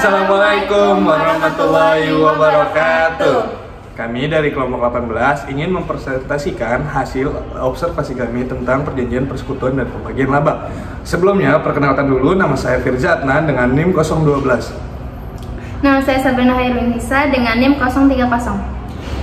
Assalamualaikum warahmatullahi wabarakatuh. Kami dari kelompok 18 ingin mempresentasikan hasil observasi kami tentang perjanjian persekutuan dan pembagian laba. Sebelumnya, perkenalkan dulu, nama saya Firza Adnan dengan NIM 012. Nama saya Sabrina Hairunisa dengan NIM 030.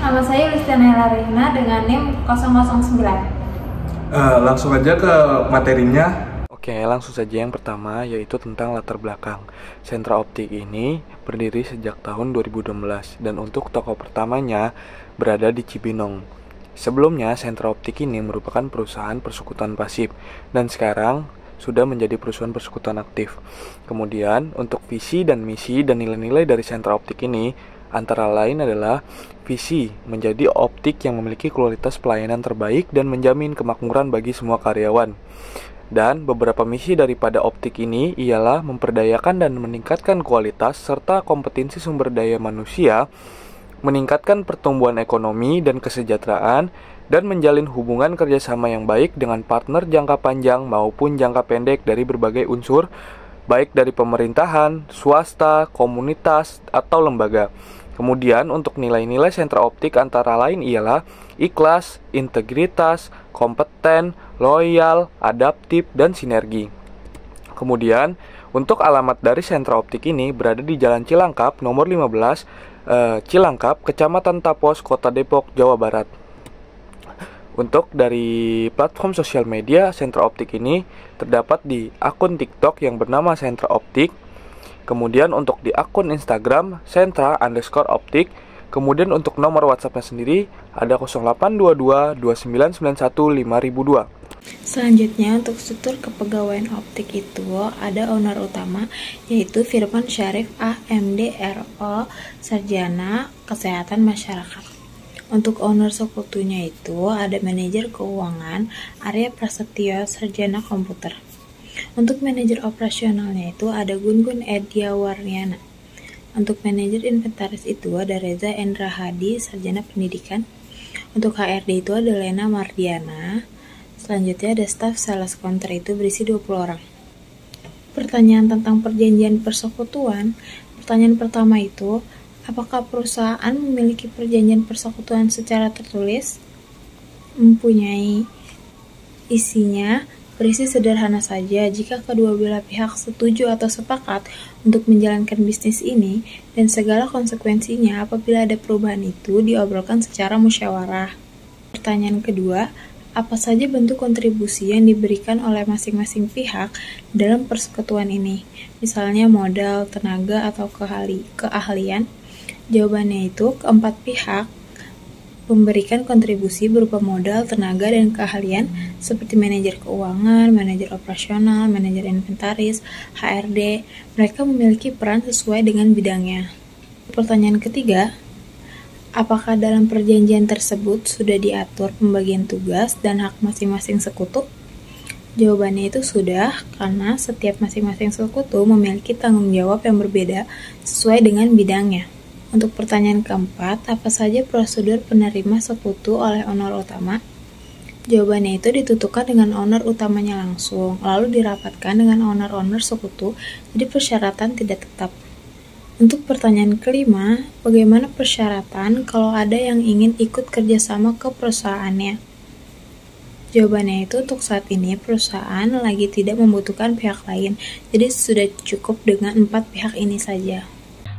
Nama saya Listiana Larina dengan NIM 009. Langsung aja ke materinya. Oke, langsung saja yang pertama yaitu tentang latar belakang. Sentra Optik ini berdiri sejak tahun 2016 dan untuk toko pertamanya berada di Cibinong. Sebelumnya, Sentra Optik ini merupakan perusahaan persekutuan pasif dan sekarang sudah menjadi perusahaan persekutuan aktif. Kemudian, untuk visi dan misi dan nilai-nilai dari Sentra Optik ini antara lain adalah visi menjadi optik yang memiliki kualitas pelayanan terbaik dan menjamin kemakmuran bagi semua karyawan. Dan beberapa misi daripada optik ini ialah memperdayakan dan meningkatkan kualitas serta kompetensi sumber daya manusia, meningkatkan pertumbuhan ekonomi dan kesejahteraan, dan menjalin hubungan kerjasama yang baik dengan partner jangka panjang maupun jangka pendek dari berbagai unsur, baik dari pemerintahan, swasta, komunitas, atau lembaga. Kemudian untuk nilai-nilai sentra optik antara lain ialah ikhlas, integritas, kompeten, loyal, adaptif, dan sinergi. Kemudian untuk alamat dari sentra optik ini berada di Jalan Cilangkap nomor 15, Cilangkap, Kecamatan Tapos, Kota Depok, Jawa Barat. Untuk dari platform sosial media, sentra optik ini terdapat di akun TikTok yang bernama Sentra Optik. Kemudian untuk di akun Instagram sentra_optik. Kemudian untuk nomor WhatsApp-nya sendiri ada 0822 2991 5002. Selanjutnya untuk struktur kepegawaian optik itu ada owner utama yaitu Firman Syarif AMD RO, Sarjana Kesehatan Masyarakat. Untuk owner sekutunya itu ada manajer keuangan Arya Prasetyo, Sarjana Komputer. Untuk manajer operasionalnya itu ada Gun Ediawarniana. Untuk manajer inventaris itu ada Reza Endra Hadi, Sarjana Pendidikan. Untuk HRD itu ada Lena Mardiana. Selanjutnya ada staf sales counter itu berisi 20 orang. Pertanyaan tentang perjanjian persekutuan. Pertanyaan pertama itu, apakah perusahaan memiliki perjanjian persekutuan secara tertulis? Mempunyai. Isinya berisi sederhana saja jika kedua belah pihak setuju atau sepakat untuk menjalankan bisnis ini dan segala konsekuensinya apabila ada perubahan itu diobrolkan secara musyawarah. Pertanyaan kedua, apa saja bentuk kontribusi yang diberikan oleh masing-masing pihak dalam persekutuan ini? Misalnya modal, tenaga, atau keahlian. Jawabannya itu keempat pihak memberikan kontribusi berupa modal, tenaga, dan keahlian seperti manajer keuangan, manajer operasional, manajer inventaris, HRD. Mereka memiliki peran sesuai dengan bidangnya. Pertanyaan ketiga, apakah dalam perjanjian tersebut sudah diatur pembagian tugas dan hak masing-masing sekutu? Jawabannya itu sudah, karena setiap masing-masing sekutu memiliki tanggung jawab yang berbeda sesuai dengan bidangnya. Untuk pertanyaan keempat, apa saja prosedur penerima sekutu oleh owner utama? Jawabannya itu ditentukan dengan owner utamanya langsung, lalu dirapatkan dengan owner-owner sekutu, jadi persyaratan tidak tetap. Untuk pertanyaan kelima, bagaimana persyaratan kalau ada yang ingin ikut kerjasama ke perusahaannya? Jawabannya itu untuk saat ini perusahaan lagi tidak membutuhkan pihak lain, jadi sudah cukup dengan 4 pihak ini saja.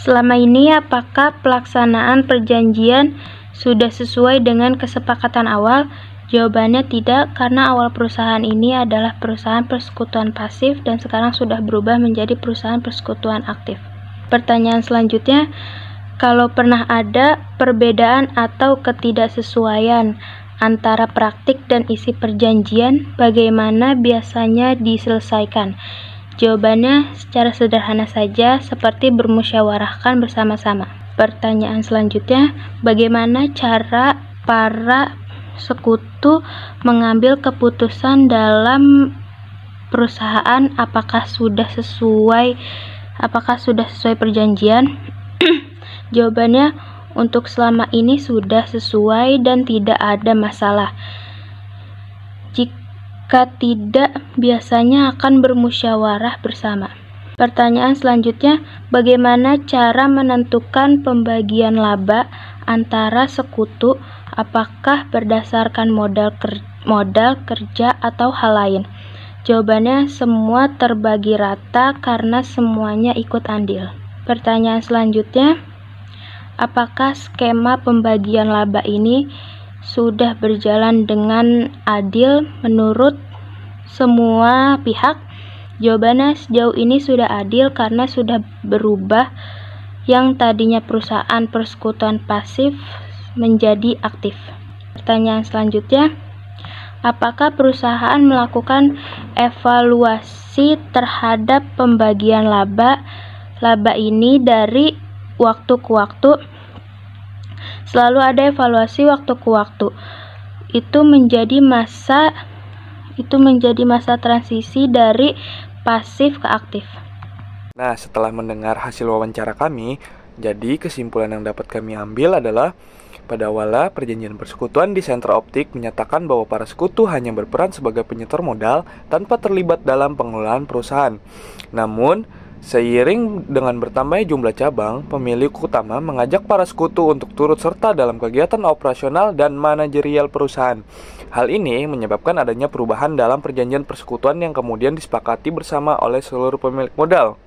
Selama ini, apakah pelaksanaan perjanjian sudah sesuai dengan kesepakatan awal? Jawabannya tidak, karena awal perusahaan ini adalah perusahaan persekutuan pasif dan sekarang sudah berubah menjadi perusahaan persekutuan aktif. Pertanyaan selanjutnya, kalau pernah ada perbedaan atau ketidaksesuaian antara praktik dan isi perjanjian, bagaimana biasanya diselesaikan? Jawabannya secara sederhana saja, seperti bermusyawarahkan bersama-sama. Pertanyaan selanjutnya, bagaimana cara para sekutu mengambil keputusan dalam perusahaan? Apakah sudah sesuai perjanjian? Jawabannya, untuk selama ini sudah sesuai dan tidak ada masalah. Jika tidak, biasanya akan bermusyawarah bersama. Pertanyaan selanjutnya, bagaimana cara menentukan pembagian laba antara sekutu? Apakah berdasarkan modal kerja atau hal lain? Jawabannya, semua terbagi rata karena semuanya ikut andil. Pertanyaan selanjutnya, apakah skema pembagian laba ini sudah berjalan dengan adil menurut semua pihak? Jawabannya, sejauh ini sudah adil karena sudah berubah yang tadinya perusahaan persekutuan pasif menjadi aktif. Pertanyaan selanjutnya, apakah perusahaan melakukan evaluasi terhadap pembagian laba ini dari waktu ke waktu? Selalu ada evaluasi waktu ke waktu. Itu menjadi masa transisi dari pasif ke aktif. Nah, setelah mendengar hasil wawancara kami, jadi kesimpulan yang dapat kami ambil adalah pada awalnya perjanjian persekutuan di Sentra Optik menyatakan bahwa para sekutu hanya berperan sebagai penyetor modal tanpa terlibat dalam pengelolaan perusahaan. Namun, seiring dengan bertambahnya jumlah cabang, pemilik utama mengajak para sekutu untuk turut serta dalam kegiatan operasional dan manajerial perusahaan. Hal ini menyebabkan adanya perubahan dalam perjanjian persekutuan yang kemudian disepakati bersama oleh seluruh pemilik modal.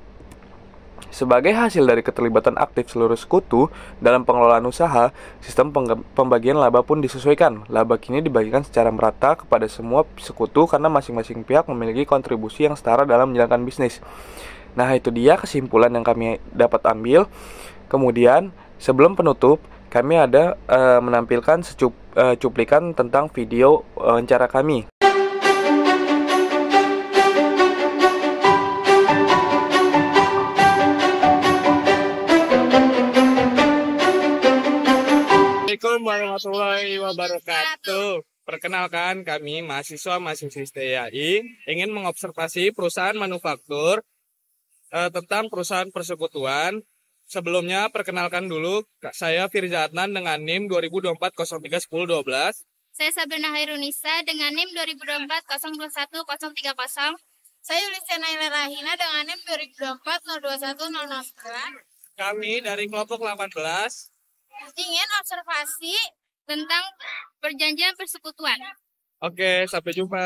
Sebagai hasil dari keterlibatan aktif seluruh sekutu dalam pengelolaan usaha, sistem pembagian laba pun disesuaikan. Laba kini dibagikan secara merata kepada semua sekutu karena masing-masing pihak memiliki kontribusi yang setara dalam menjalankan bisnis. Nah, itu dia kesimpulan yang kami dapat ambil. Kemudian, sebelum penutup, kami ada menampilkan cuplikan tentang video wawancara kami. Assalamualaikum warahmatullahi wabarakatuh. Perkenalkan, kami mahasiswa-mahasiswi STIAI ingin mengobservasi perusahaan manufaktur tentang perusahaan persekutuan. Sebelumnya, perkenalkan dulu, saya Firza Adnan dengan NIM 2024031012. Saya Sabrina Hairunisa dengan NIM 2024021030. Saya Yulistiana Rahina dengan NIM 2024021009. Kami dari kelompok 18 ingin observasi tentang perjanjian persekutuan. Oke, sampai jumpa.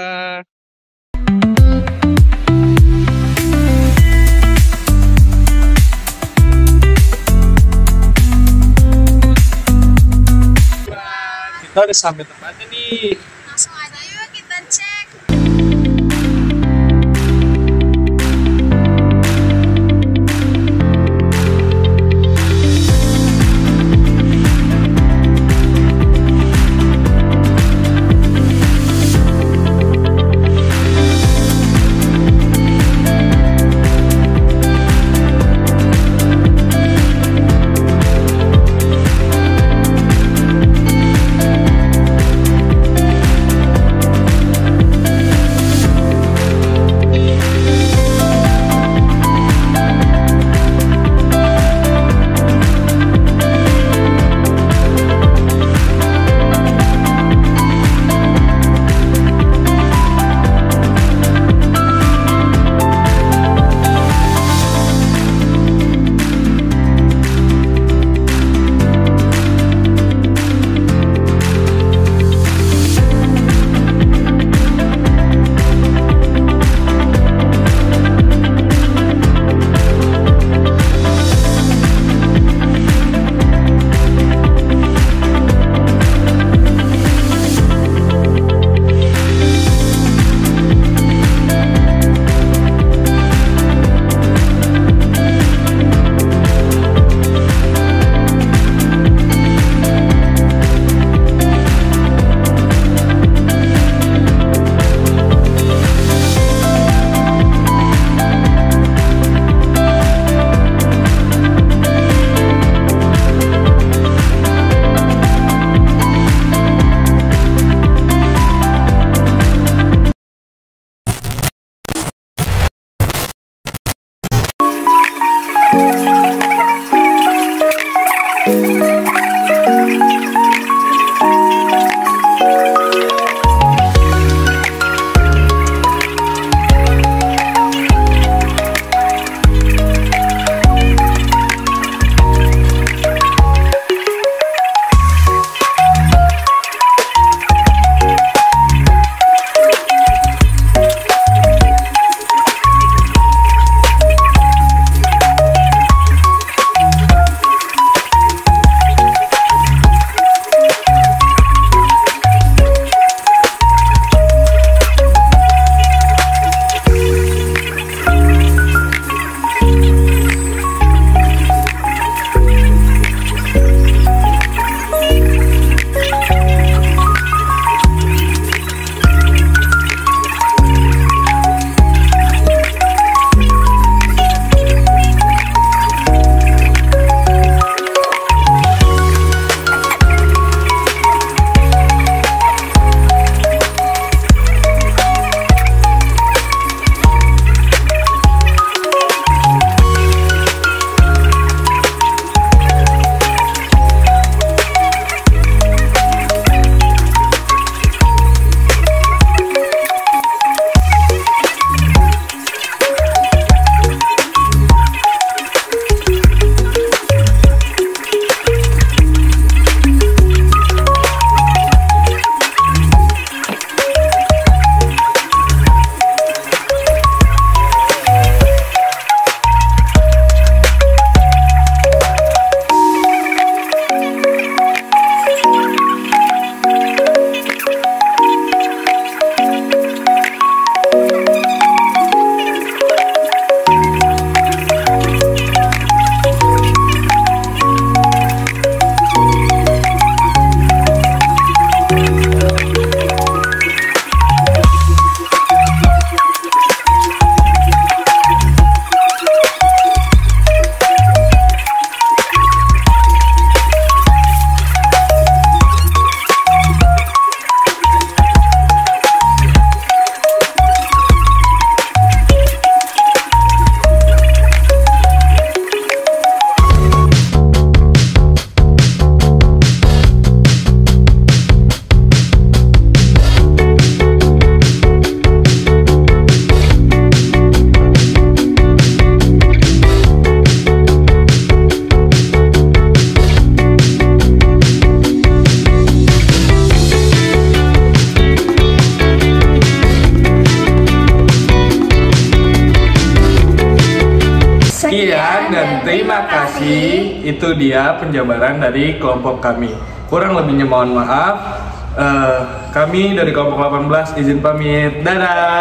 Kita udah sampai tempatnya nih. Langsung aja yuk kita cek. Sekian dan terima kasih. Itu dia penjabaran dari kelompok kami. Kurang lebihnya mohon maaf. Kami dari kelompok 18 izin pamit. Dadah.